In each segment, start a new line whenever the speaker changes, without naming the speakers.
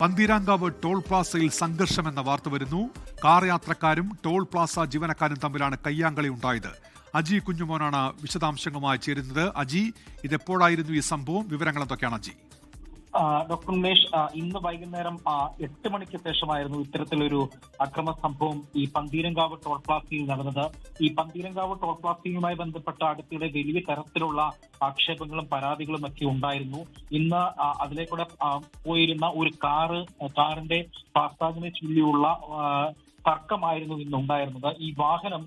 Pantheerankavu toll പ്ലാസയിൽ സംഘർഷമെന്ന വാർത്ത വരുന്നു. Car യാത്രക്കാരും ടോൾ പ്ലാസ ജീവനക്കാരും തമ്മിലാണ് കയ്യാങ്കളി ഉണ്ടായത്. അജി കുഞ്ഞുമോനാണ് വിശദാംശങ്ങളുമായി ചേരുന്നത്. അജി, ഇതെപ്പോഴായിരുന്നു ഈ സംഭവം? വിവരങ്ങൾ എന്തൊക്കെയാണ് അജി?
ഡോക്ടർ ഉമേഷ്, ഇന്ന് വൈകുന്നേരം 8 മണിക്ക് ശേഷമായിരുന്നു ഇത്തരത്തിലൊരു അക്രമ സംഭവം ഈ പന്തീരങ്കാവ് ടോൾ പ്ലാസയിൽ നടന്നത്. ഈ പന്തീരങ്കാവ് ടോൾ പ്ലാസയുമായി ബന്ധപ്പെട്ട അടുത്തിടെ വലിയ തരത്തിലുള്ള ആക്ഷേപങ്ങളും പരാതികളും ഒക്കെ ഉണ്ടായിരുന്നു. ഇന്ന് അതിലേക്കൂടെ പോയിരുന്ന ഒരു കാറിന്റെ ഫാസ്ടാഗിനെ ചൊല്ലിയുള്ള തർക്കമായിരുന്നു ഇന്ന് ഉണ്ടായിരുന്നത്. ഈ വാഹനം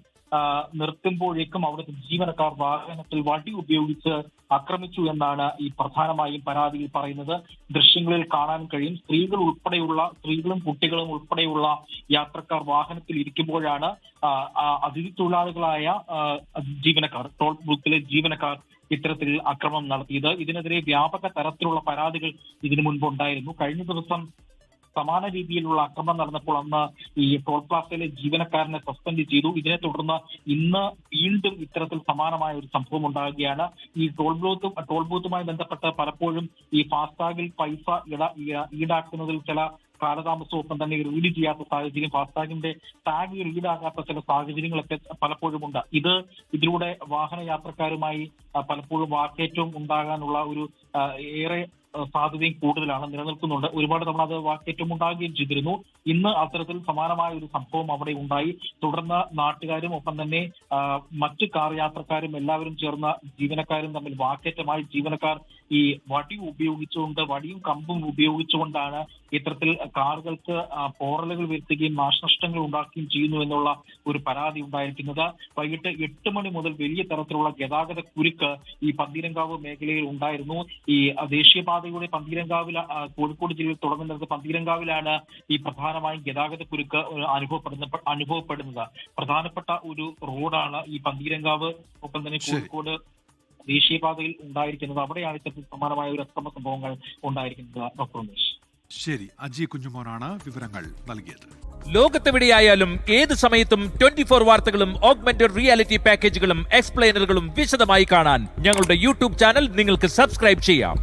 നിർത്തുമ്പോഴേക്കും അവിടുത്തെ ജീവനക്കാർ വാഹനത്തിൽ വടി ഉപയോഗിച്ച് ആക്രമിച്ചു എന്നാണ് ഈ പ്രധാനമായും പരാതിയിൽ പറയുന്നത്. ദൃശ്യങ്ങളിൽ കാണാൻ കഴിയും. സ്ത്രീകളും കുട്ടികളും ഉൾപ്പെടെയുള്ള യാത്രക്കാർ വാഹനത്തിൽ ഇരിക്കുമ്പോഴാണ് അതിഥി തൊഴിലാളികളായ ജീവനക്കാർ, ടോൾ ബൂത്തിലെ ജീവനക്കാർ ഇത്തരത്തിൽ അക്രമം നടത്തിയത്. ഇതിനെതിരെ വ്യാപക തരത്തിലുള്ള പരാതികൾ ഇതിനു മുൻപ് ഉണ്ടായിരുന്നു. കഴിഞ്ഞ ദിവസം സമാന രീതിയിലുള്ള അക്രമം നടന്നപ്പോൾ അന്ന് ഈ ടോൾ പ്ലാസയിലെ ജീവനക്കാരനെ സസ്പെൻഡ് ചെയ്തു. ഇതിനെ തുടർന്ന് ഇന്ന് വീണ്ടും ഇത്തരത്തിൽ സമാനമായ ഒരു സംഭവം ഉണ്ടാകുകയാണ്. ഈ ടോൾ ബൂത്തുമായി ബന്ധപ്പെട്ട് പലപ്പോഴും ഈ ഫാസ്ടാഗിൽ പൈസ ഈടാക്കുന്നതിൽ ചില കാലതാമസമൊപ്പം തന്നെ റീഡ് ചെയ്യാത്ത സാഹചര്യം, ഫാസ്ടാഗിന്റെ ടാഗ് റീഡാകാത്ത ചില സാഹചര്യങ്ങളൊക്കെ പലപ്പോഴും ഉണ്ട്. ഇതിലൂടെ വാഹന യാത്രക്കാരുമായി പലപ്പോഴും വാക്കേറ്റവും ഉണ്ടാകാനുള്ള ഒരു ഏറെ സാധ്യതയും കൂടുതലാണ്, നിലനിൽക്കുന്നുണ്ട്. ഒരുപാട് തവണ അത് വാക്കേറ്റം ഉണ്ടാകുകയും ചെയ്തിരുന്നു. ഇന്ന് അത്തരത്തിൽ സമാനമായ ഒരു സംഭവം അവിടെ ഉണ്ടായി. തുടർന്ന് നാട്ടുകാരും ഒപ്പം തന്നെ മറ്റു കാർ യാത്രക്കാരും എല്ലാവരും ചേർന്ന ജീവനക്കാരും തമ്മിൽ വാക്കേറ്റമായി. ജീവനക്കാർ ഈ വടിയും കമ്പും ഉപയോഗിച്ചുകൊണ്ടാണ് ഇത്തരത്തിൽ കാറുകൾക്ക് പോറലുകൾ വരുത്തുകയും നാശനഷ്ടങ്ങൾ ഉണ്ടാക്കുകയും ചെയ്യുന്നു എന്നുള്ള ഒരു പരാതി ഉണ്ടായിരിക്കുന്നത്. വൈകിട്ട് 8 മണി മുതൽ വലിയ തരത്തിലുള്ള ഗതാഗത കുരുക്ക് ഈ പന്തീരങ്കാവ് മേഖലയിൽ ഉണ്ടായിരുന്നു. ഈ ദേശീയപാതയുടെ കോഴിക്കോട് ജില്ലയിൽ തുടങ്ങുന്നത് പന്തീരങ്കാവിലാണ് ഈ പ്രധാനമായും ഗതാഗത കുരുക്ക് അനുഭവപ്പെടുന്നത്. പ്രധാനപ്പെട്ട ഒരു റോഡാണ് ഈ പന്തീരങ്കാവ്, ഒപ്പം തന്നെ കോഴിക്കോട് ദേശീയപാതയിൽ ഉണ്ടായിരിക്കുന്നത്. അവിടെയാണ് ഇത്തരത്തിൽ സമാനമായ ഒരു അക്രമ സംഭവങ്ങൾ ഉണ്ടായിരിക്കുന്നത്. ഡോക്ടർ ഉമേഷ്.
ശരി, അജി കുഞ്ഞുമോനാണ് വിവരങ്ങൾ നൽകിയത്.
ലോകത്തെവിടെയായാലും ഏത് സമയത്തും 24 വാർത്തകളും ഓഗ്മെന്റഡ് റിയാലിറ്റി പാക്കേജുകളും എക്സ്പ്ലെയിനറുകളും വിശദമായി കാണാൻ ഞങ്ങളുടെ യൂട്യൂബ് ചാനൽ നിങ്ങൾക്ക് സബ്സ്ക്രൈബ് ചെയ്യാം.